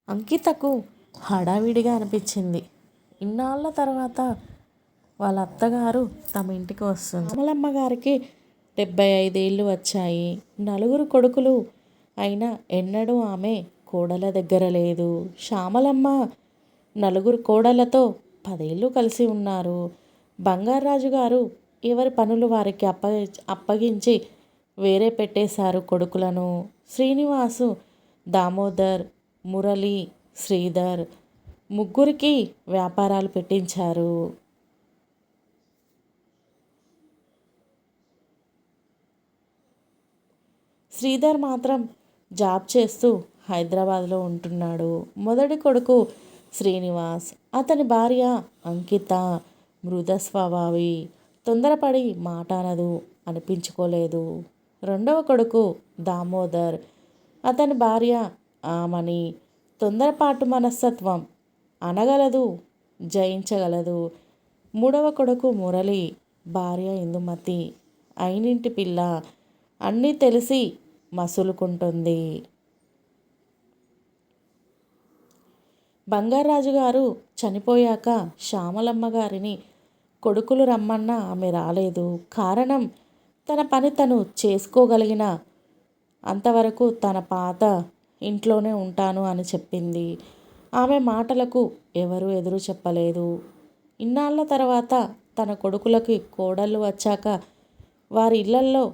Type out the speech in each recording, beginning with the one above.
అంకితకు హడావిడిగా అనిపించింది. ఇన్నాళ్ళ తర్వాత వాళ్ళ అత్తగారు తమ ఇంటికి వస్తుంది. శ్యామలమ్మ గారికి 75 ఏళ్ళు వచ్చాయి. నలుగురు కొడుకులు అయినా ఎన్నడూ ఆమె కోడల దగ్గర లేదు. శ్యామలమ్మ నలుగురు కోడలతో 10 ఏళ్ళు కలిసి ఉన్నారు. బంగారాజు గారు ఎవరి పనులు వారికి అప్పగించి వేరే పెట్టేశారు కొడుకులను. శ్రీనివాసు, దామోదర్, మురళి, శ్రీధర్ ముగ్గురికి వ్యాపారాలు పెట్టించారు. శ్రీధర్ మాత్రం జాబ్ చేస్తూ హైదరాబాద్లో ఉంటున్నాడు. మొదటి కొడుకు శ్రీనివాస్, అతని భార్య అంకిత మృద స్వభావి, తొందరపడి మాట అనదు, అనిపించుకోలేదు. రెండవ కొడుకు దామోదర్, అతని భార్య ఆమని, తొందరపాటు మనస్తత్వం, అనగలదు, జయించగలదు. మూడవ కొడుకు మురళి, భార్య ఇందుమతి, అయినింటి పిల్ల, అన్నీ తెలిసి మసులుకుంటుంది. బంగారాజు గారు చనిపోయాక శ్యామలమ్మ గారిని కొడుకులు రమ్మన్నా ఆమె రాలేదు. కారణం, తన పని తను చేసుకోగలిగిన అంతవరకు తన పాత ఇంట్లోనే ఉంటాను అని చెప్పింది. ఆమె మాటలకు ఎవరూ ఎదురు చెప్పలేదు. ఇన్నాళ్ళ తర్వాత తన కొడుకులకి కోడళ్ళు వచ్చాక వారి ఇళ్లల్లో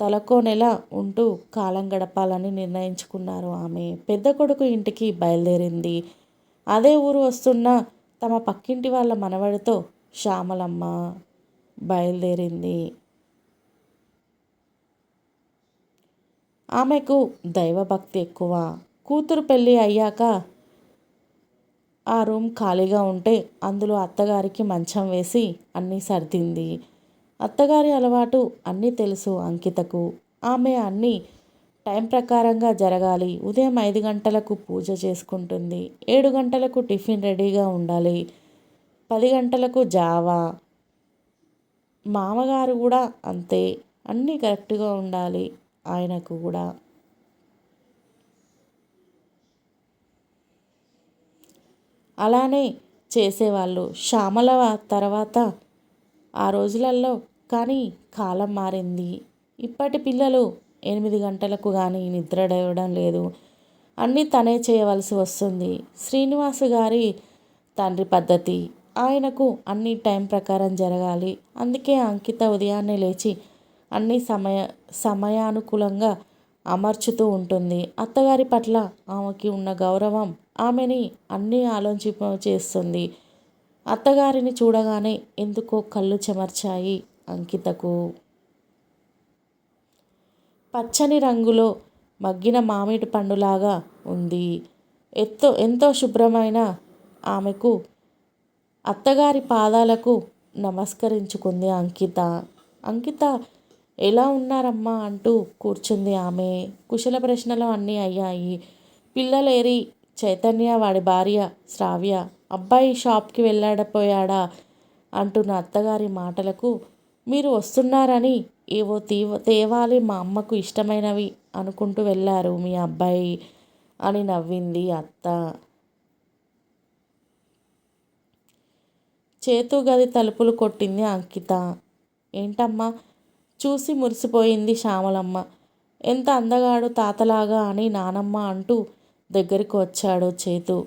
తలకో నెల ఉంటూ కాలం గడపాలని నిర్ణయించుకున్నారు. ఆమె పెద్ద కొడుకు ఇంటికి బయలుదేరింది. అదే ఊరు వస్తున్న తమ పక్కింటి వాళ్ళ మనవడితో శ్యామలమ్మ బయలుదేరింది. ఆమెకు దైవభక్తి ఎక్కువ. కూతురు పెళ్ళి అయ్యాక ఆ రూమ్ ఖాళీగా ఉంటే అందులో అత్తగారికి మంచం వేసి అన్నీ సర్దింది. అత్తగారి అలవాటు అన్నీ తెలుసు అంకితకు. ఆమె అన్నీ టైం ప్రకారంగా జరగాలి. ఉదయం 5 గంటలకు పూజ చేసుకుంటుంది. 7 గంటలకు టిఫిన్ రెడీగా ఉండాలి. 10 గంటలకు జావా. మామగారు కూడా అంతే, అన్నీ కరెక్ట్గా ఉండాలి. ఆయనకు కూడా అలానే చేసేవాళ్ళు శ్యామల తర్వాత ఆ రోజులలో. కానీ కాలం మారింది. ఇప్పటి పిల్లలు 8 గంటలకు కానీ నిద్రలేవడం లేదు. అన్నీ తనే చేయవలసి వస్తుంది. శ్రీనివాసు గారి తండ్రి పద్ధతి, ఆయనకు అన్ని టైం ప్రకారం జరగాలి. అందుకే అంకిత ఉదయాన్నే లేచి అన్ని సమయానుకూలంగా అమర్చుతూ ఉంటుంది. అత్తగారి పట్ల ఆమెకి ఉన్న గౌరవం ఆమెని అన్నీ ఆలోచింప చేస్తుంది. అత్తగారిని చూడగానే ఎందుకో కళ్ళు చెమర్చాయి అంకితకు. పచ్చని రంగులో మగ్గిన మామిడి పండులాగా ఉంది. ఎంతో శుభ్రమైన ఆమెకు అత్తగారి పాదాలకు నమస్కరించుకుంది అంకిత. అంకిత, ఎలా ఉన్నారమ్మా అంటూ కూర్చుంది ఆమె. కుశల ప్రశ్నలు అన్నీ అయ్యాయి. పిల్లలేరి? చైతన్య, వాడి భార్య శ్రావ్య, అబ్బాయి షాప్కి వెళ్ళాడపోయాడా అంటున్న అత్తగారి మాటలకు, మీరు వస్తున్నారని ఏవో తేవాలి, మా అమ్మకు ఇష్టమైనవి అనుకుంటూ వెళ్ళారు మీ అబ్బాయి అని నవ్వింది అత్త. చేతు గది తలుపులు కొట్టింది అంకిత. ఏంటమ్మా? చూసి మురిసిపోయింది శ్యామలమ్మ. ఎంత అందగాడు తాతలాగా అని నానమ్మ అంటూ దగ్గరికి వచ్చాడు చేతు.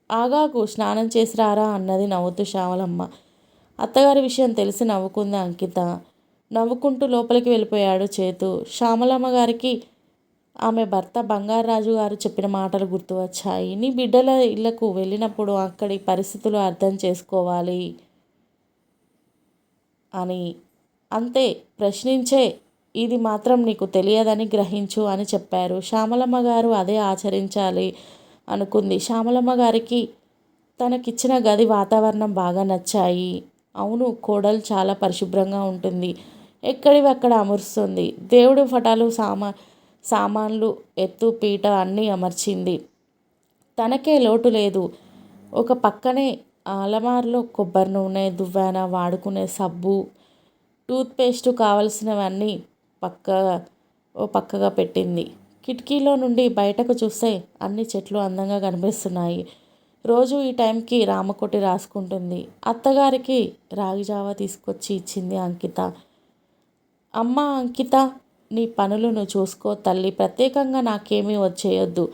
ఆగాకు, స్నానం చేసి రారా అన్నది నవ్వుతూ శ్యామలమ్మ. అత్తగారి విషయం తెలిసి నవ్వుకుంది అంకిత. నవ్వుకుంటూ లోపలికి వెళ్ళిపోయాడు చేతు. శ్యామలమ్మ గారికి ఆమె భర్త బంగారాజు గారు చెప్పిన మాటలు గుర్తు వచ్చాయి. నీ బిడ్డల ఇళ్లకు వెళ్ళినప్పుడు అక్కడి పరిస్థితులు అర్థం చేసుకోవాలి అని. అంతే, ప్రశ్నించే ఇది మాత్రం నీకు తెలియదని గ్రహించు అని చెప్పారు. శ్యామలమ్మ గారు అదే ఆచరించాలి అనుకుంది. శ్యామలమ్మ గారికి తనకిచ్చిన గది వాతావరణం బాగా నచ్చాయి. అవును, కోడలు చాలా పరిశుభ్రంగా ఉంటుంది. ఎక్కడివి అక్కడ అమరుస్తుంది. దేవుడి పటాలు, సామాన్లు, ఎత్తు పీట అన్నీ అమర్చింది. తనకే లోటు లేదు. ఒక పక్కనే అలమారులో కొబ్బరి నూనె, దువ్వెన, వాడుకునే సబ్బు, టూత్పేస్టు కావలసినవన్నీ పక్కగా పెట్టింది. కిటికీలో నుండి బయటకు చూస్తే అన్ని చెట్లు అందంగా కనిపిస్తున్నాయి. రోజు ఈ టైంకి రామకోటి రాసుకుంటుంది. అత్తగారికి రాగి జావా తీసుకొచ్చి ఇచ్చింది అంకిత. అమ్మ అంకిత, నీ పనులు నువ్వు చూసుకో తల్లి, ప్రత్యేకంగా నాకేమీ వచ్చేయొద్దు.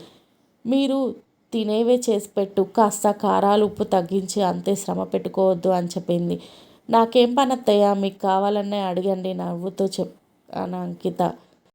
మీరు తినేవే చేసి పెట్టు, కాస్త కారాలు ఉప్పు తగ్గించి అంతే, శ్రమ పెట్టుకోవద్దు అని చెప్పింది. నాకేం పని అత్తయ్య, మీకు కావాలనే అడగండి నవ్వుతూ చెప్పాను అంకిత.